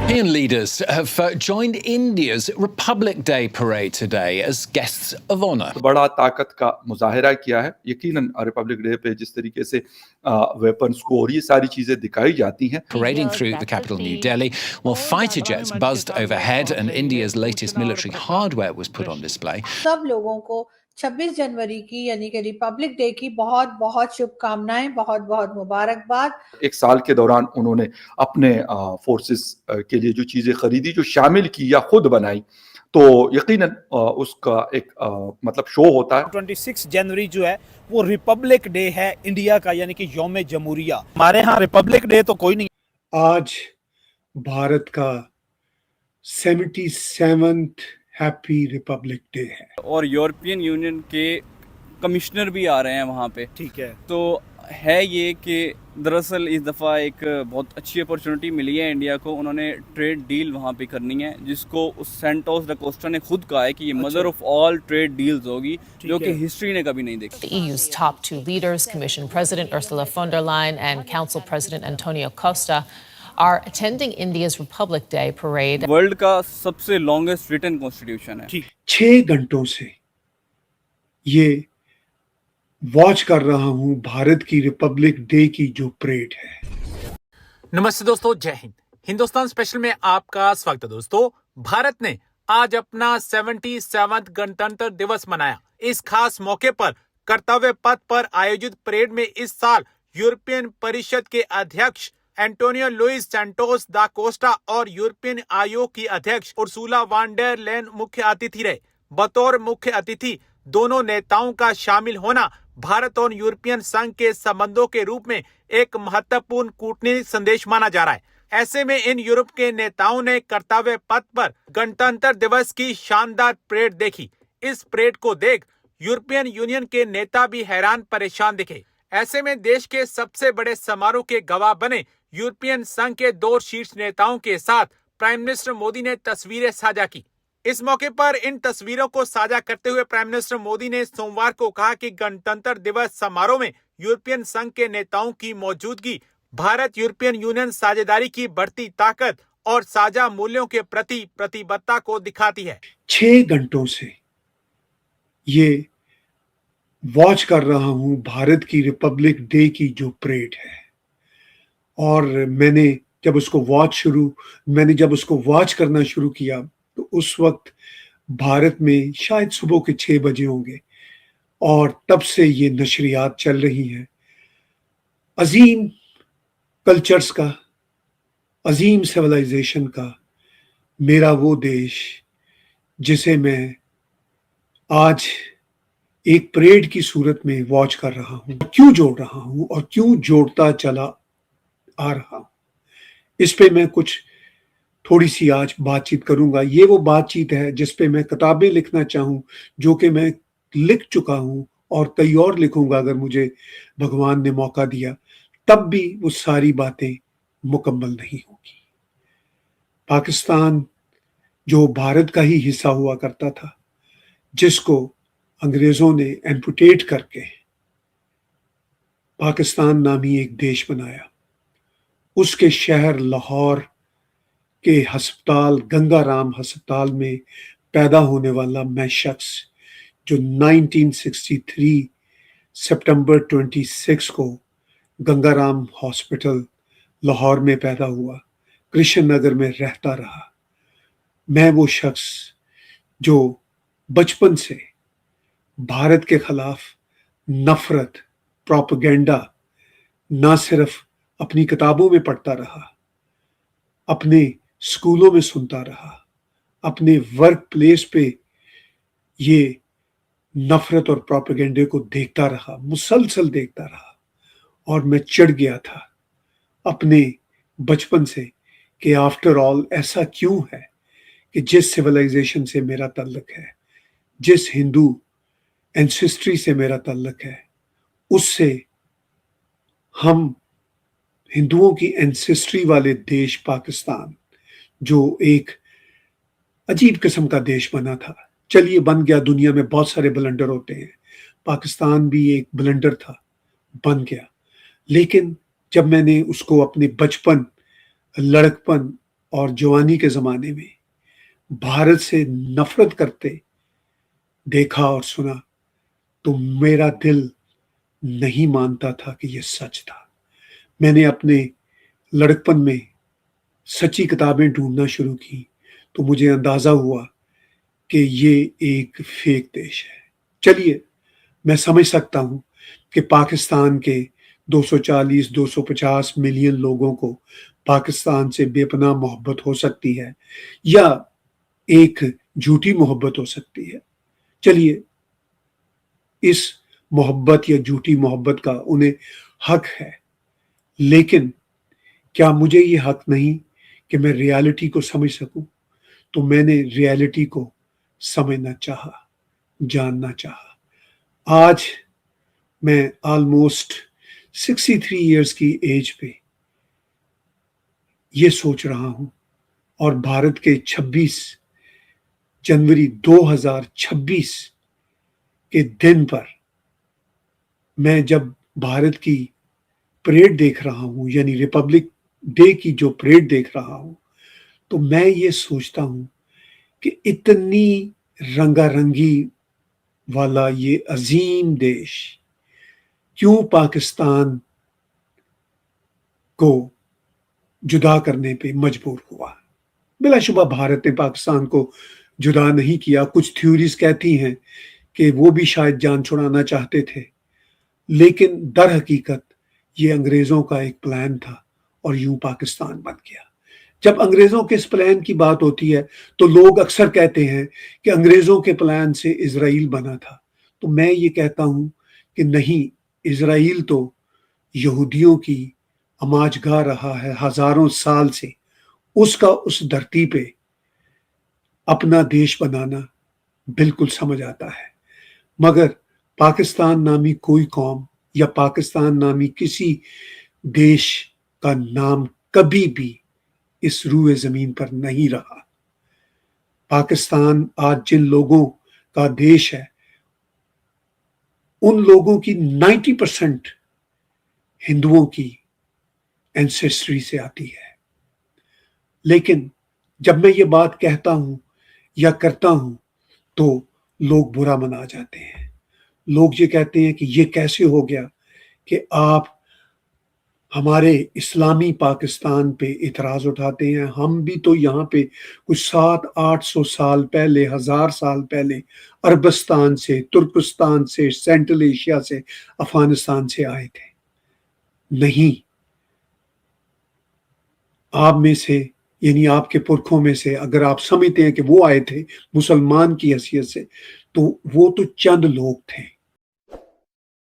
European leaders have joined India's Republic Day parade today as guests of honour. بڑا طاقت کا مظاہرہ کیا ہے. یقیناً ریپبلک ڈے پہ جس طریقے سے ویپنز کو اور یہ ساری چیزیں دکھائی جاتی ہیں. Parading through the capital New Delhi, while fighter jets buzzed overhead and India's latest military hardware was put on display. سب لوگوں کو 26 جنوری کی یعنی کہ ریپبلک ڈے کی بہت بہت شبھ کامنائیں، بہت بہت مبارکباد. ایک سال کے دوران انہوں نے اپنے فورسز کے لیے جو چیزیں خریدی، جو شامل کی یا خود بنائی، تو یقیناً اس کا ایک مطلب شو ہوتا ہے. 26 جنوری جو ہے وہ ریپبلک ڈے ہے انڈیا کا، یعنی کہ یوم جمہوریہ. ہمارے ہاں ریپبلک ڈے تو کوئی نہیں. آج بھارت کا 77th ہیپی ریپبلک ڈے ہے، اور یورپین یونین کے کمشنر بھی آ رہے ہیں وہاں پہ. ٹھیک ہے، تو ہے یہ کہ دراصل اس دفعہ ایک بہت اچھی اپرچونٹی ملی ہے انڈیا کو. انہوں نے ٹریڈ ڈیل وہاں پہ کرنی ہے، جس کو سینٹوس ڈا کوسٹا نے خود کہا ہے کہ یہ mother of all trade deals ہوگی، جو کہ ہسٹری نے کبھی نہیں دیکھی. The EU's top two leaders, Commission President Ursula von der Leyen and Council President Antonio Costa, are attending India's Republic Day parade. World کا سب سے لانگسٹ ریٹن کانسٹیٹیوشن ہے. 6 گھنٹوں سے یہ واچ کر رہا ہوں بھارت کی ریپبلک ڈے کی جو پریڈ ہے. نمستے دوستو، جے ہند. ہندوستان اسپیشل میں آپ کا سواگت ہے. دوستو، بھارت نے آج اپنا 77واں گنتنتر دیوس منایا. اس خاص موقع پر کرتویہ پتھ پر آیوجت پریڈ میں اس سال یورپین پریشد کے ادھیکش اینٹونیو لوئس سینٹوس دا کوسٹا اور یورپین آیوگ کی ادھیکش ارسولا وان ڈیر لین مکھیہ اتھھی رہے. بطور مکھیہ اتھھی دونوں نیتاؤں کا شامل ہونا بھارت اور یورپین سنگھ کے سبندوں کے روپ میں ایک مہتوپورن کورٹنیتک سندیش مانا جا رہا ہے. ایسے میں ان یورپ کے نیتاؤں نے کرتویہ پتھ پر گنتنتر دیوس کی شاندار پریڈ دیکھی. اس پریڈ کو دیکھ یورپین یونین کے نیتا بھی حیران پریشان دکھے. ایسے میں دیش کے سب سے بڑے سماروہ کے گواہ بنے یورپین سنگھ کے 2 شیرش نیتاؤں کے ساتھ پرائم منسٹر مودی نے تصویریں ساجھا کی. اس موقع پر ان تصویروں کو ساجھا کرتے ہوئے پرائم منسٹر مودی نے سوموار کو کہا کہ گنتنتر دیوس سماروہ میں یورپین سنگھ کے نیتاؤں کی موجودگی بھارت یورپین یونین ساجھیداری کی بڑھتی طاقت اور ساجھا مولیوں کے پرتی پرتیبدھتا کو دکھاتی ہے. 6 گھنٹوں سے یہ واچ کر رہا ہوں بھارت کی ریپبلک ڈے کی جو پریڈ ہے، اور میں نے جب اس کو واچ کرنا شروع کیا تو اس وقت بھارت میں شاید صبح کے 6 بجے ہوں گے، اور تب سے یہ نشریات چل رہی ہیں. عظیم کلچرز کا، عظیم سیولائزیشن کا میرا وہ دیش، جسے میں آج ایک پریڈ کی صورت میں واچ کر رہا ہوں. کیوں جوڑ رہا ہوں اور کیوں جوڑتا چلا آ رہا ہوں، اس پہ میں کچھ تھوڑی سی آج بات چیت کروں گا. یہ وہ بات چیت ہے جس پہ میں کتابیں لکھنا چاہوں، جو کہ میں لکھ چکا ہوں اور کئی اور لکھوں گا اگر مجھے بھگوان نے موقع دیا. تب بھی وہ ساری باتیں مکمل نہیں ہوگی. پاکستان جو بھارت کا ہی حصہ ہوا کرتا تھا، جس کو انگریزوں نے ایمپوٹیٹ کر کے پاکستان نامی ایک دیش بنایا، اس کے شہر لاہور کے ہسپتال گنگا رام ہسپتال میں پیدا ہونے والا میں شخص، جو 1963 سپٹمبر 26 کو گنگا رام ہاسپٹل لاہور میں پیدا ہوا، کرشن نگر میں رہتا رہا. میں وہ شخص جو بچپن سے بھارت کے خلاف نفرت، پروپیگنڈا نہ صرف اپنی کتابوں میں پڑھتا رہا، اپنے اسکولوں میں سنتا رہا، اپنے ورک پلیس پہ یہ نفرت اور پروپیگنڈے کو دیکھتا رہا، مسلسل دیکھتا رہا. اور میں چڑھ گیا تھا اپنے بچپن سے کہ آفٹر آل ایسا کیوں ہے کہ جس سیولائزیشن سے میرا تعلق ہے، جس ہندو اینسسٹری سے میرا تعلق ہے، اس سے ہم ہندوؤں کی اینسسٹری والے دیش پاکستان، جو ایک عجیب قسم کا دیش بنا تھا، چلیے بن گیا. دنیا میں بہت سارے بلنڈر ہوتے ہیں، پاکستان بھی ایک بلنڈر تھا، بن گیا. لیکن جب میں نے اس کو اپنے بچپن، لڑکپن اور جوانی کے زمانے میں بھارت سے نفرت کرتے دیکھا اور سنا تو میرا دل نہیں مانتا تھا کہ یہ سچ تھا. میں نے اپنے لڑکپن میں سچی کتابیں ڈھونڈنا شروع کی تو مجھے اندازہ ہوا کہ یہ ایک فیک دیش ہے. چلیے میں سمجھ سکتا ہوں کہ پاکستان کے 240-250 ملین لوگوں کو پاکستان سے بے پناہ محبت ہو سکتی ہے یا ایک جھوٹی محبت ہو سکتی ہے. چلیے اس محبت یا جھوٹی محبت کا انہیں حق ہے، لیکن کیا مجھے یہ حق نہیں کہ میں ریالٹی کو سمجھ سکوں؟ تو میں نے ریالٹی کو سمجھنا چاہا، جاننا چاہا. آج میں آلموسٹ 63 ایئرز کی ایج پہ یہ سوچ رہا ہوں، اور بھارت کے 26 جنوری 2026 کے دن پر میں جب بھارت کی پریڈ دیکھ رہا ہوں، یعنی ریپبلک ڈے کی جو پریڈ دیکھ رہا ہوں، تو میں یہ سوچتا ہوں کہ اتنی رنگا رنگی والا یہ عظیم دیش کیوں پاکستان کو جدا کرنے پہ مجبور ہوا. بلا شبہ بھارت نے پاکستان کو جدا نہیں کیا. کچھ تھیوریز کہتی ہیں کہ وہ بھی شاید جان چھڑانا چاہتے تھے، لیکن در حقیقت یہ انگریزوں کا ایک پلان تھا اور یوں پاکستان بن گیا. جب انگریزوں کے اس پلان کی بات ہوتی ہے تو لوگ اکثر کہتے ہیں کہ انگریزوں کے پلان سے اسرائیل بنا تھا. تو میں یہ کہتا ہوں کہ نہیں، اسرائیل تو یہودیوں کی اماج گاہ رہا ہے ہزاروں سال سے. اس کا اس دھرتی پہ اپنا دیش بنانا بالکل سمجھ آتا ہے، مگر پاکستان نامی کوئی قوم یا پاکستان نامی کسی دیش کا نام کبھی بھی اس روئے زمین پر نہیں رہا. پاکستان آج جن لوگوں کا دیش ہے، ان لوگوں کی 90% ہندوؤں کی اینسیسٹری سے آتی ہے. لیکن جب میں یہ بات کہتا ہوں یا کرتا ہوں تو لوگ برا منا جاتے ہیں. لوگ یہ کہتے ہیں کہ یہ کیسے ہو گیا کہ آپ ہمارے اسلامی پاکستان پہ اعتراض اٹھاتے ہیں. ہم بھی تو یہاں پہ کچھ 700-800 سال پہلے، 1000 سال پہلے عربستان سے، ترکستان سے، سینٹرل ایشیا سے، افغانستان سے آئے تھے. نہیں، آپ میں سے یعنی آپ کے پرکھوں میں سے اگر آپ سمجھتے ہیں کہ وہ آئے تھے مسلمان کی حیثیت سے، تو وہ تو چند لوگ تھے.